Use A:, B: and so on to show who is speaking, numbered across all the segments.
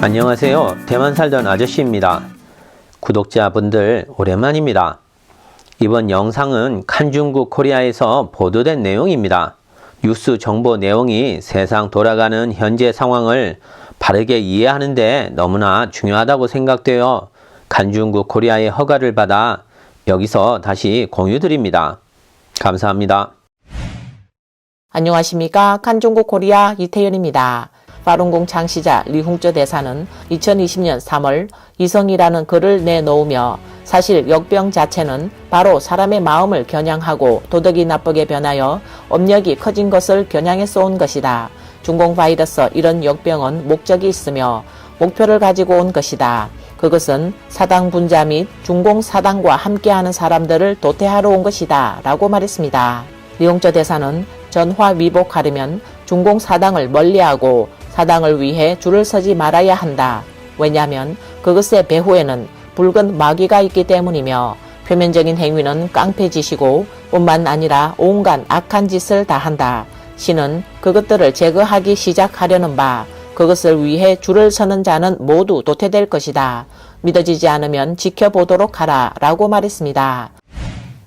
A: 안녕하세요. 대만 살던 아저씨입니다. 구독자분들 오랜만입니다. 이번 영상은 칸중국 코리아에서 보도된 내용입니다. 뉴스 정보 내용이 세상 돌아가는 현재 상황을 바르게 이해하는 데 너무나 중요하다고 생각되어 칸중국 코리아의 허가를 받아 여기서 다시 공유드립니다. 감사합니다.
B: 안녕하십니까. 칸중국 코리아 이태현입니다. 파룬궁 창시자 리홍쩌 대사는 2020년 3월 이성이라는 글을 내놓으며 사실 역병 자체는 바로 사람의 마음을 겨냥하고 도덕이 나쁘게 변하여 업력이 커진 것을 겨냥해 쏘은 것이다. 중공 바이러스 이런 역병은 목적이 있으며 목표를 가지고 온 것이다. 그것은 사당 분자 및 중공 사당과 함께하는 사람들을 도태하러 온 것이다. 라고 말했습니다. 리홍쩌 대사는 전화 위복하려면 중공 사당을 멀리하고 사당을 위해 줄을 서지 말아야 한다. 왜냐하면 그것의 배후에는 붉은 마귀가 있기 때문이며 표면적인 행위는 깡패짓이고 뿐만 아니라 온갖 악한 짓을 다 한다. 신은 그것들을 제거하기 시작하려는 바 그것을 위해 줄을 서는 자는 모두 도태될 것이다. 믿어지지 않으면 지켜보도록 하라. 라고 말했습니다.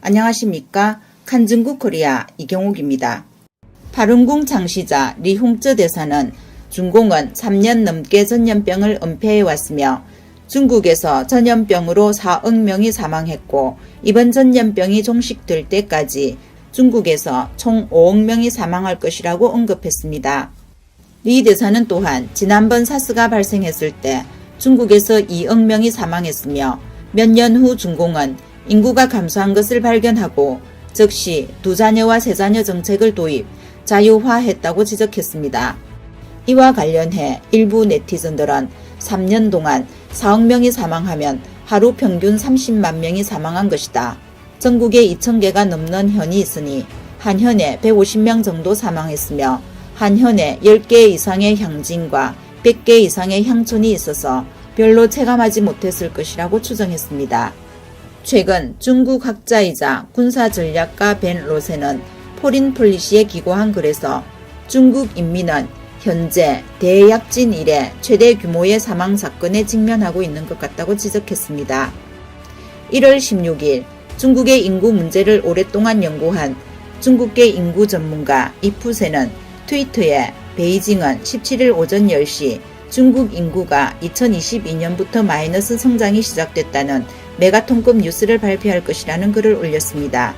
C: 안녕하십니까. 칸중국 코리아 이경옥입니다. 파룬궁 창시자 리홍쩌 대사는 중공은 3년 넘게 전염병을 은폐해왔으며 중국에서 전염병으로 4억 명이 사망했고 이번 전염병이 종식될 때까지 중국에서 총 5억 명이 사망할 것이라고 언급했습니다. 리 대사는 또한 지난번 사스가 발생했을 때 중국에서 2억 명이 사망했으며 몇 년 후 중공은 인구가 감소한 것을 발견하고 즉시 2자녀와 3자녀 정책을 도입, 자유화했다고 지적했습니다. 이와 관련해 일부 네티즌들은 3년 동안 4억 명이 사망하면 하루 평균 30만 명이 사망한 것이다. 전국에 2,000개가 넘는 현이 있으니 한 현에 150명 정도 사망했으며 한 현에 10개 이상의 향진과 100개 이상의 향촌이 있어서 별로 체감하지 못했을 것이라고 추정했습니다. 최근 중국 학자이자 군사전략가 벤 로세는 포린 폴리시에 기고한 글에서 중국 인민은 현재 대약진 이래 최대 규모의 사망 사건에 직면하고 있는 것 같다고 지적했습니다. 1월 16일 중국의 인구 문제를 오랫동안 연구한 중국계 인구 전문가 이푸세는 트위터에 베이징은 17일 오전 10시 중국 인구가 2022년부터 마이너스 성장이 시작됐다는 메가톤급 뉴스를 발표할 것이라는 글을 올렸습니다.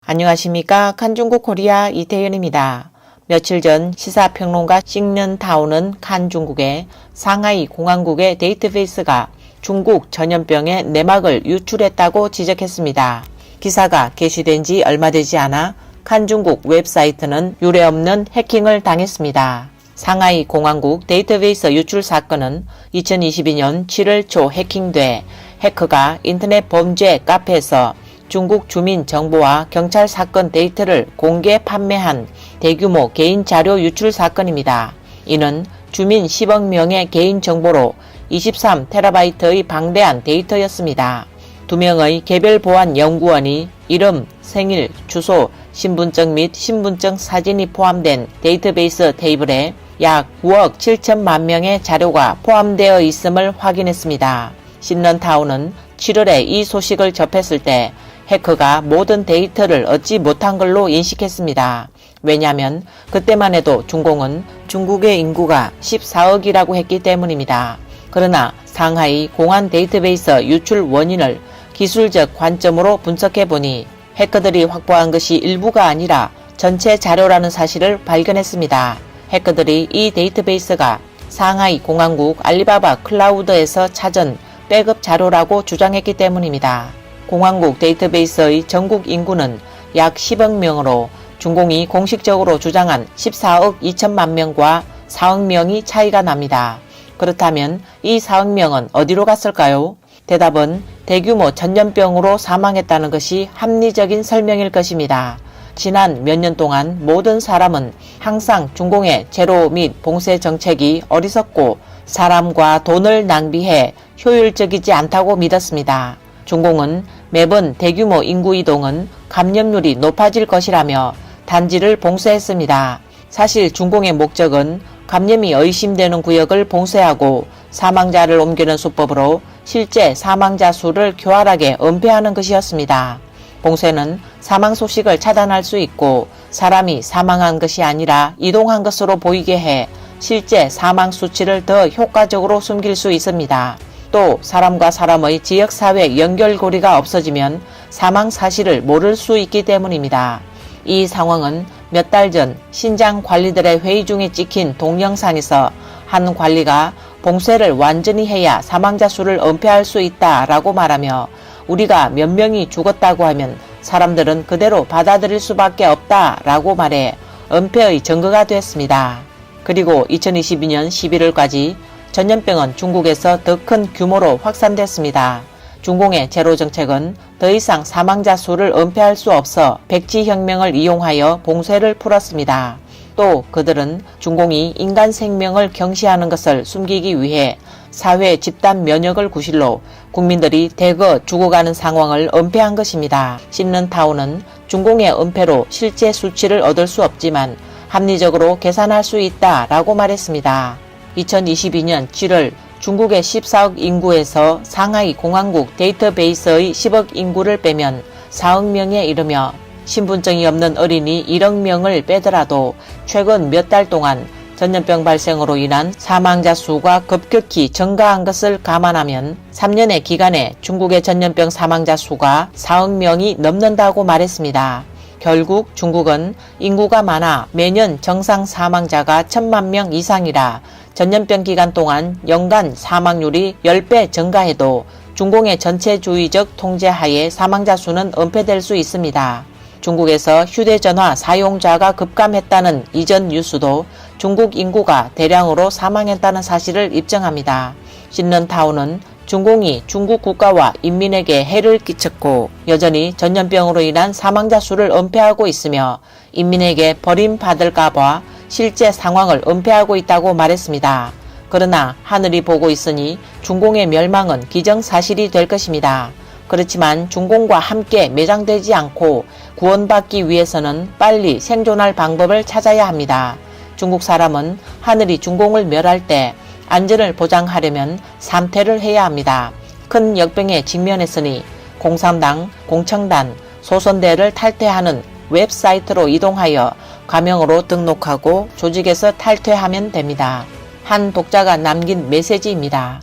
B: 안녕하십니까. 칸중국 코리아 이태현입니다. 며칠 전 시사평론가 싱년타오는 칸중국의 상하이 공항국의 데이터베이스가 중국 전염병의 내막을 유출했다고 지적했습니다. 기사가 게시된 지 얼마 되지 않아 칸중국 웹사이트는 유례없는 해킹을 당했습니다. 상하이 공항국 데이터베이스 유출 사건은 2022년 7월 초 해킹돼 해커가 인터넷 범죄 카페에서 중국 주민 정보와 경찰 사건 데이터를 공개 판매한 대규모 개인 자료 유출 사건입니다. 이는 주민 10억 명의 개인 정보로 23TB의 방대한 데이터였습니다. 2명의 개별 보안 연구원이 이름, 생일, 주소, 신분증 및 신분증 사진이 포함된 데이터베이스 테이블에 약 9억 7천만 명의 자료가 포함되어 있음을 확인했습니다. 신런타운은 7월에 이 소식을 접했을 때 해커가 모든 데이터를 얻지 못한 걸로 인식했습니다. 왜냐하면 그때만 해도 중공은 중국의 인구가 14억이라고 했기 때문입니다. 그러나 상하이 공안 데이터베이스 유출 원인을 기술적 관점으로 분석해보니 해커들이 확보한 것이 일부가 아니라 전체 자료라는 사실을 발견했습니다. 해커들이 이 데이터베이스가 상하이 공항국 알리바바 클라우드에서 찾은 백업 자료라고 주장했기 때문입니다. 공항국 데이터베이스의 전국 인구는 약 10억 명으로 중공이 공식적으로 주장한 14억 2천만 명과 4억 명이 차이가 납니다. 그렇다면 이 4억 명은 어디로 갔을까요? 대답은 대규모 전염병으로 사망했다는 것이 합리적인 설명일 것입니다. 지난 몇 년 동안 모든 사람은 항상 중공의 제로 및 봉쇄 정책이 어리석고 사람과 돈을 낭비해 효율적이지 않다고 믿었습니다. 중공은 매번 대규모 인구 이동은 감염률이 높아질 것이라며 단지를 봉쇄했습니다. 사실 중공의 목적은 감염이 의심되는 구역을 봉쇄하고 사망자를 옮기는 수법으로 실제 사망자 수를 교활하게 은폐하는 것이었습니다. 봉쇄는 사망 소식을 차단할 수 있고 사람이 사망한 것이 아니라 이동한 것으로 보이게 해 실제 사망 수치를 더 효과적으로 숨길 수 있습니다. 또 사람과 사람의 지역사회 연결고리가 없어지면 사망 사실을 모를 수 있기 때문입니다. 이 상황은 몇 달 전 신장 관리들의 회의 중에 찍힌 동영상에서 한 관리가 봉쇄를 완전히 해야 사망자 수를 은폐할 수 있다라고 말하며 우리가 몇 명이 죽었다고 하면 사람들은 그대로 받아들일 수밖에 없다라고 말해 은폐의 증거가 됐습니다. 그리고 2022년 11월까지 전염병은 중국에서 더 큰 규모로 확산됐습니다. 중공의 제로 정책은 더 이상 사망자 수를 은폐할 수 없어 백지혁명을 이용하여 봉쇄를 풀었습니다. 또 그들은 중공이 인간 생명을 경시하는 것을 숨기기 위해 사회 집단 면역을 구실로 국민들이 대거 죽어가는 상황을 은폐한 것입니다. 씹는타운은 중공의 은폐로 실제 수치를 얻을 수 없지만 합리적으로 계산할 수 있다라고 말했습니다. 2022년 7월 중국의 14억 인구에서 상하이 공항국 데이터베이스의 10억 인구를 빼면 4억 명에 이르며 신분증이 없는 어린이 1억 명을 빼더라도 최근 몇 달 동안 전염병 발생으로 인한 사망자 수가 급격히 증가한 것을 감안하면 3년의 기간에 중국의 전염병 사망자 수가 4억 명이 넘는다고 말했습니다. 결국 중국은 인구가 많아 매년 정상 사망자가 1,000만 명 이상이라 전염병 기간 동안 연간 사망률이 10배 증가해도 중공의 전체주의적 통제하에 사망자 수는 은폐될 수 있습니다. 중국에서 휴대전화 사용자가 급감했다는 이전 뉴스도 중국 인구가 대량으로 사망했다는 사실을 입증합니다. 씹는타운은 중공이 중국 국가와 인민에게 해를 끼쳤고 여전히 전염병으로 인한 사망자 수를 은폐하고 있으며 인민에게 버림받을까봐 실제 상황을 은폐하고 있다고 말했습니다. 그러나 하늘이 보고 있으니 중공의 멸망은 기정사실이 될 것입니다. 그렇지만 중공과 함께 매장되지 않고 구원받기 위해서는 빨리 생존할 방법을 찾아야 합니다. 중국 사람은 하늘이 중공을 멸할 때 안전을 보장하려면 3퇴를 해야 합니다. 큰 역병에 직면했으니 공산당, 공청단, 소선대를 탈퇴하는 웹사이트로 이동하여 가명으로 등록하고 조직에서 탈퇴하면 됩니다. 한 독자가 남긴 메시지입니다.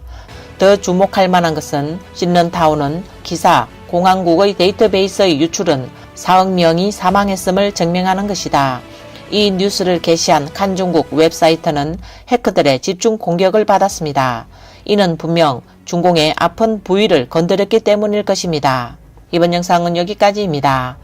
B: 더 주목할 만한 것은 씹는타운은 기사, 공항국의 데이터베이스의 유출은 4억 명이 사망했음을 증명하는 것이다. 이 뉴스를 게시한 칸중국 웹사이트는 해커들의 집중 공격을 받았습니다. 이는 분명 중공의 아픈 부위를 건드렸기 때문일 것입니다. 이번 영상은 여기까지입니다.